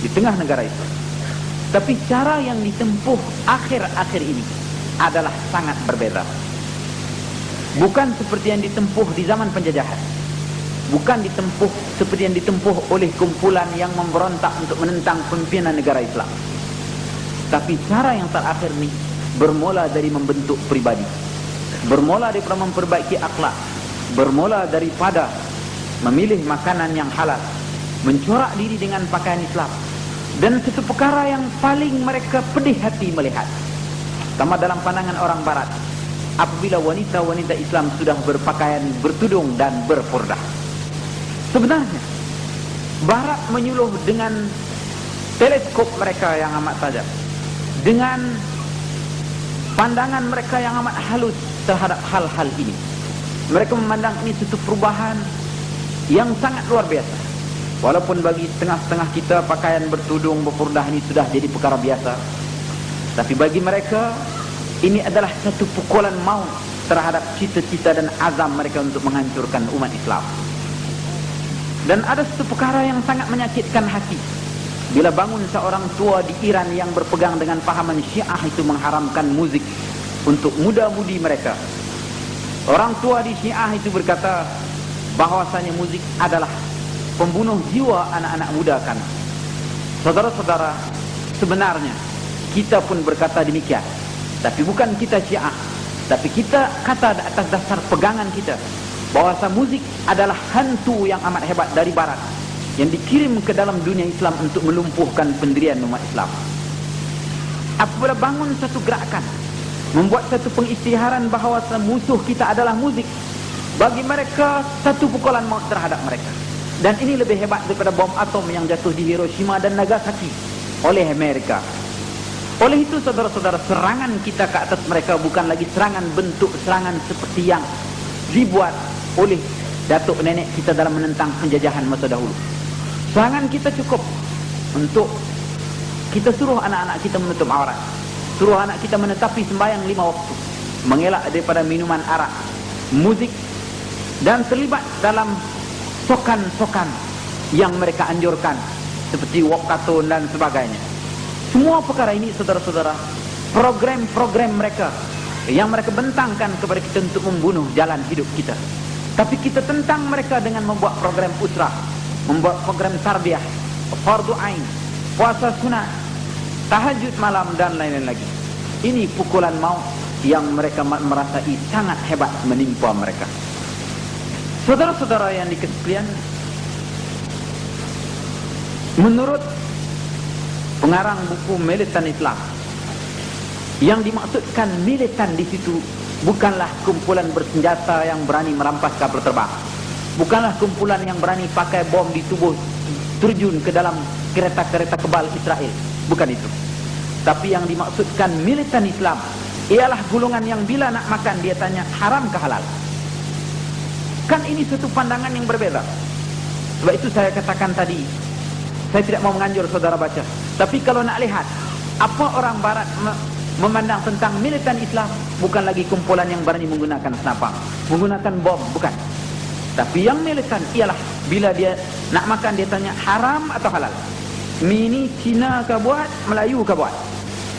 di tengah negara itu. Tapi cara yang ditempuh akhir-akhir ini adalah sangat berbeda. Bukan seperti yang ditempuh di zaman penjajahan. Bukan ditempuh seperti yang ditempuh oleh kumpulan yang memberontak untuk menentang pimpinan negara Islam. Tapi cara yang terakhir ini bermula dari membentuk pribadi, bermula daripada memperbaiki akhlak, bermula daripada memilih makanan yang halal, mencorak diri dengan pakaian Islam. Dan satu perkara yang paling mereka pedih hati melihat, sama dalam pandangan orang barat, apabila wanita-wanita Islam sudah berpakaian bertudung dan berpurdah. Sebenarnya barat menyuluh dengan teleskop mereka yang amat tajam, dengan pandangan mereka yang amat halus terhadap hal-hal ini. Mereka memandang ini satu perubahan yang sangat luar biasa. Walaupun bagi setengah-setengah kita pakaian bertudung berpurdah ini sudah jadi perkara biasa, tapi bagi mereka ini adalah satu pukulan maut terhadap cita-cita dan azam mereka untuk menghancurkan umat Islam. Dan ada satu perkara yang sangat menyakitkan hati, bila bangun seorang tua di Iran yang berpegang dengan pahaman Syiah itu mengharamkan muzik untuk muda-mudi mereka. Orang tua di Syiah itu berkata bahwasanya muzik adalah pembunuh jiwa anak-anak muda kan. Saudara-saudara, sebenarnya kita pun berkata demikian. Tapi bukan kita Syiah, tapi kita kata atas dasar pegangan kita bahwasanya musik adalah hantu yang amat hebat dari barat yang dikirim ke dalam dunia Islam untuk melumpuhkan pendirian umat Islam. Apabila bangun satu gerakan, membuat satu pengisytiharan bahwasanya musuh kita adalah musik, bagi mereka satu pukulan maut terhadap mereka. Dan ini lebih hebat daripada bom atom yang jatuh di Hiroshima dan Nagasaki oleh Amerika. Oleh itu saudara-saudara, serangan kita ke atas mereka bukan lagi serangan bentuk serangan seperti yang dibuat oleh datuk nenek kita dalam menentang penjajahan masa dahulu. Serangan kita cukup untuk kita suruh anak-anak kita menutup aurat, suruh anak kita menetapi sembahyang 5 waktu, mengelak daripada minuman arak, muzik, dan terlibat dalam sokan-sokan yang mereka anjurkan seperti walk-katun dan sebagainya. Semua perkara ini saudara-saudara, program-program mereka yang mereka bentangkan kepada kita untuk membunuh jalan hidup kita. Tapi kita tentang mereka dengan membuat program usrah, membuat program tarbiyah, fardu ain, puasa sunat, tahajud malam dan lain-lain lagi. Ini pukulan maut yang mereka merasai sangat hebat menimpa mereka. Saudara-saudara yang dikasihi sekalian, menurut pengarang buku Militan Islam, yang dimaksudkan militan di situ bukanlah kumpulan bersenjata yang berani merampas kapal terbang, bukanlah kumpulan yang berani pakai bom di tubuh terjun ke dalam kereta-kereta kebal Israel, bukan itu. Tapi yang dimaksudkan militan Islam ialah golongan yang bila nak makan dia tanya haram ke halal. Kan ini satu pandangan yang berbeza. Sebab itu saya katakan tadi, saya tidak mau menganjur saudara baca, tapi kalau nak lihat apa orang barat memandang tentang militan Islam, bukan lagi kumpulan yang berani menggunakan senapang, menggunakan bom, bukan. Tapi yang militan ialah bila dia nak makan dia tanya haram atau halal. Ini Cina ke buat, Melayu ke buat,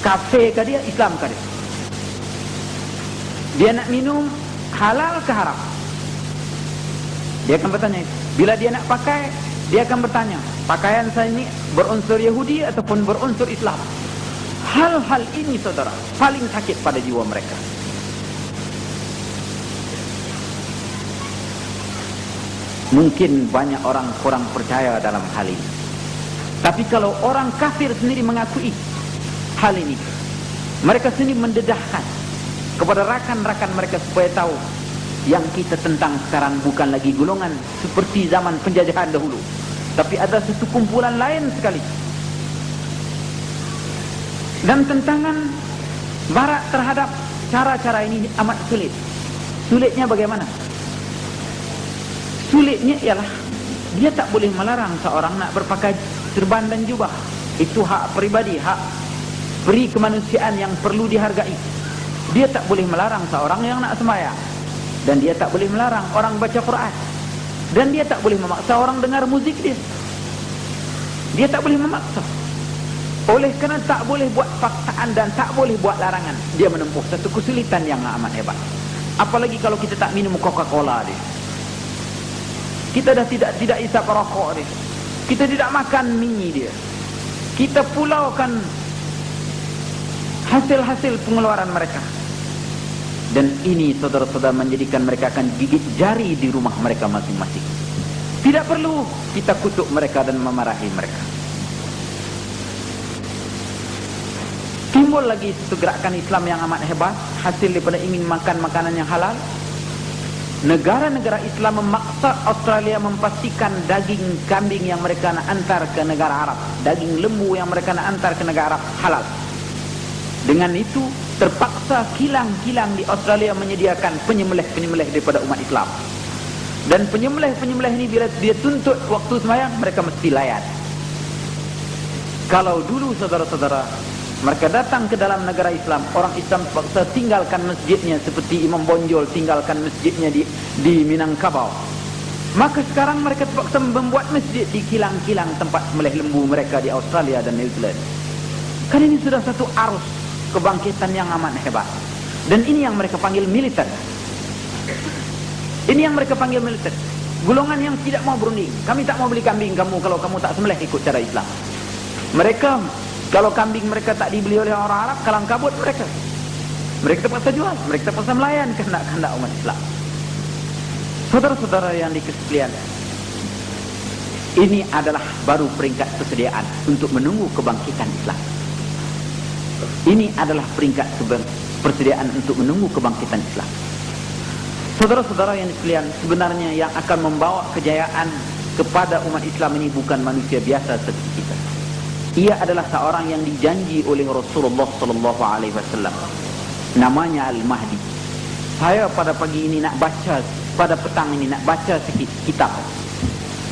kafir ke dia, Islam ke dia. Dia nak minum halal ke haram, dia akan bertanya itu. Bila dia nak pakai, dia akan bertanya, pakaian saya ini berunsur Yahudi ataupun berunsur Islam. Hal-hal ini saudara paling sakit pada jiwa mereka. Mungkin banyak orang kurang percaya dalam hal ini, tapi kalau orang kafir sendiri mengakui hal ini, mereka sendiri mendedahkan kepada rakan-rakan mereka supaya tahu yang kita tentang sekarang bukan lagi golongan seperti zaman penjajahan dahulu, tapi ada satu kumpulan lain sekali. Dan tentangan barat terhadap cara-cara ini amat sulit. Sulitnya bagaimana? Sulitnya ialah dia tak boleh melarang seorang nak berpakai serban dan jubah. Itu hak pribadi, hak peri kemanusiaan yang perlu dihargai. Dia tak boleh melarang seorang yang nak sembahyang, dan dia tak boleh melarang orang baca Quran, dan dia tak boleh memaksa orang dengar muzik dia. Dia tak boleh memaksa. Oleh kerana tak boleh buat paksaan dan tak boleh buat larangan, dia menempuh satu kesulitan yang amat hebat. Apalagi kalau kita tak minum Coca-Cola dia. Kita dah tidak isap rokok dia. Kita tidak makan mie dia. Kita pulaukan hasil-hasil pengeluaran mereka. Dan ini saudara-saudara menjadikan mereka akan gigit jari di rumah mereka masing-masing. Tidak perlu kita kutuk mereka dan memarahi mereka. Timbul lagi satu gerakan Islam yang amat hebat, hasil daripada ingin makan makanan yang halal. Negara-negara Islam memaksa Australia memastikan daging kambing yang mereka nak hantar ke negara Arab, daging lembu yang mereka nak hantar ke negara Arab halal. Dengan itu terpaksa kilang-kilang di Australia menyediakan penyembelih-penyembelih daripada umat Islam. Dan penyembelih-penyembelih ini bila dia tuntut waktu sembahyang, mereka mesti layan. Kalau dulu saudara-saudara mereka datang ke dalam negara Islam, orang Islam terpaksa tinggalkan masjidnya seperti Imam Bonjol tinggalkan masjidnya di Minangkabau. Maka sekarang mereka terpaksa membuat masjid di kilang-kilang tempat sembelih lembu mereka di Australia dan New Zealand. Kan ini sudah satu arus kebangkitan yang amat hebat. Dan ini yang mereka panggil militer. Ini yang mereka panggil militer. Golongan yang tidak mau berunding. Kami tak mau beli kambing kamu kalau kamu tak sembelih ikut cara Islam. Mereka, kalau kambing mereka tak dibeli oleh orang Arab, kalang kabut mereka. Mereka terpaksa jual, mereka terpaksa melayan kehendak-kehendak umat Islam. Saudara-saudara yang dikasihi, ini adalah baru peringkat persediaan untuk menunggu kebangkitan Islam. Ini adalah peringkat persediaan untuk menunggu kebangkitan Islam. Saudara-saudara yang dikasihi, sebenarnya yang akan membawa kejayaan kepada umat Islam ini bukan manusia biasa seperti kita. Ia adalah seorang yang dijanji oleh Rasulullah sallallahu alaihi wasallam. Namanya Al-Mahdi. Saya pada pagi ini nak baca, pada petang ini nak baca sikit kitab.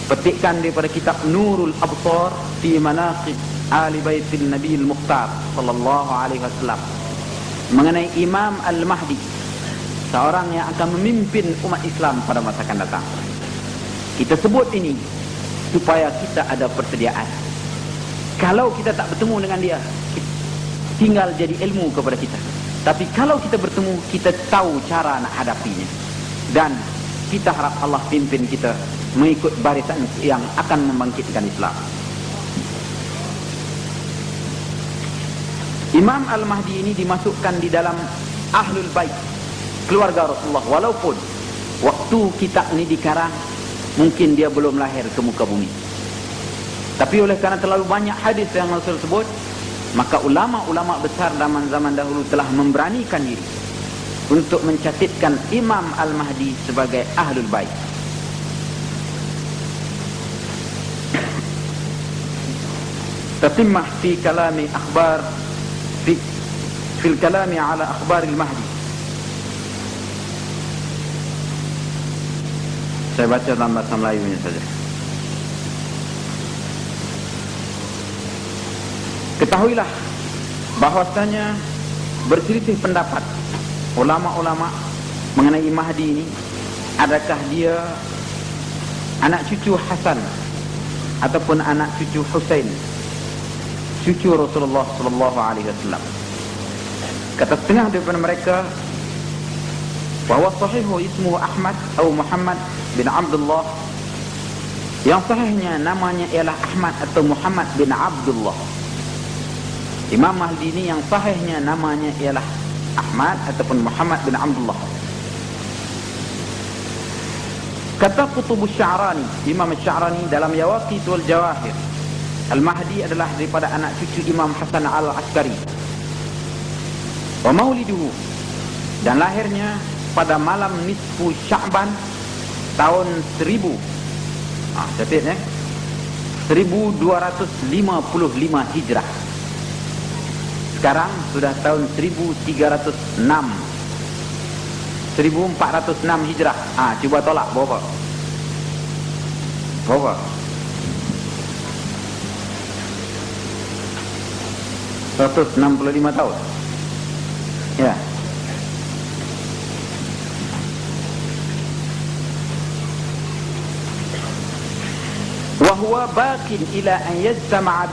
Petikkan daripada kitab Nurul Absar fi Manaqib Ali Baitil Nabiil Mukhtar sallallahu alaihi wasallam mengenai Imam Al-Mahdi, seorang yang akan memimpin umat Islam pada masa akan datang. Kita sebut ini supaya kita ada persediaan. Kalau kita tak bertemu dengan dia, tinggal jadi ilmu kepada kita. Tapi kalau kita bertemu, kita tahu cara nak hadapinya. Dan kita harap Allah pimpin kita mengikut barisan yang akan membangkitkan Islam. Imam Al-Mahdi ini dimasukkan di dalam Ahlul Bait, keluarga Rasulullah. Walaupun waktu kitab ini dikarang, mungkin dia belum lahir ke muka bumi. Tapi oleh kerana terlalu banyak hadis yang Rasul sebut, maka ulama-ulama besar zaman dahulu telah memberanikan diri untuk mencatatkan Imam Al-Mahdi sebagai Ahlul Bait. Tatimmah fi kalami akhbar fil kalami ala akhbar Al-Mahdi. Saya baca dalam bahasa Melayunya saja. Ketahuilah bahwasanya berselisih pendapat ulama-ulama mengenai Mahdi ini, adakah dia anak cucu Hasan ataupun anak cucu Husain, cucu Rasulullah sallallahu alaihi wasallam. Kata setengah daripada mereka bahwa sahihu ismuhu Ahmad atau Muhammad bin Abdullah, yang sahihnya namanya ialah Ahmad atau Muhammad bin Abdullah. Imam Mahdi ini yang sahihnya namanya ialah Ahmad ataupun Muhammad bin Abdullah. Kata Qutub Sya'rani, Imam Sya'rani dalam Yawaqit wal Jawahir, Al-Mahdi adalah daripada anak cucu Imam Hasan Al-Askari. Wa mauliduhu, dan lahirnya pada malam nisfu Sya'ban tahun 1000. Catat 1255 Hijrah. Sekarang sudah tahun 1306, 1406 Hijrah. Cuba tolak berapa? Berapa? 165 tahun. Ya. Wa huwa baqin ila an yajtama'a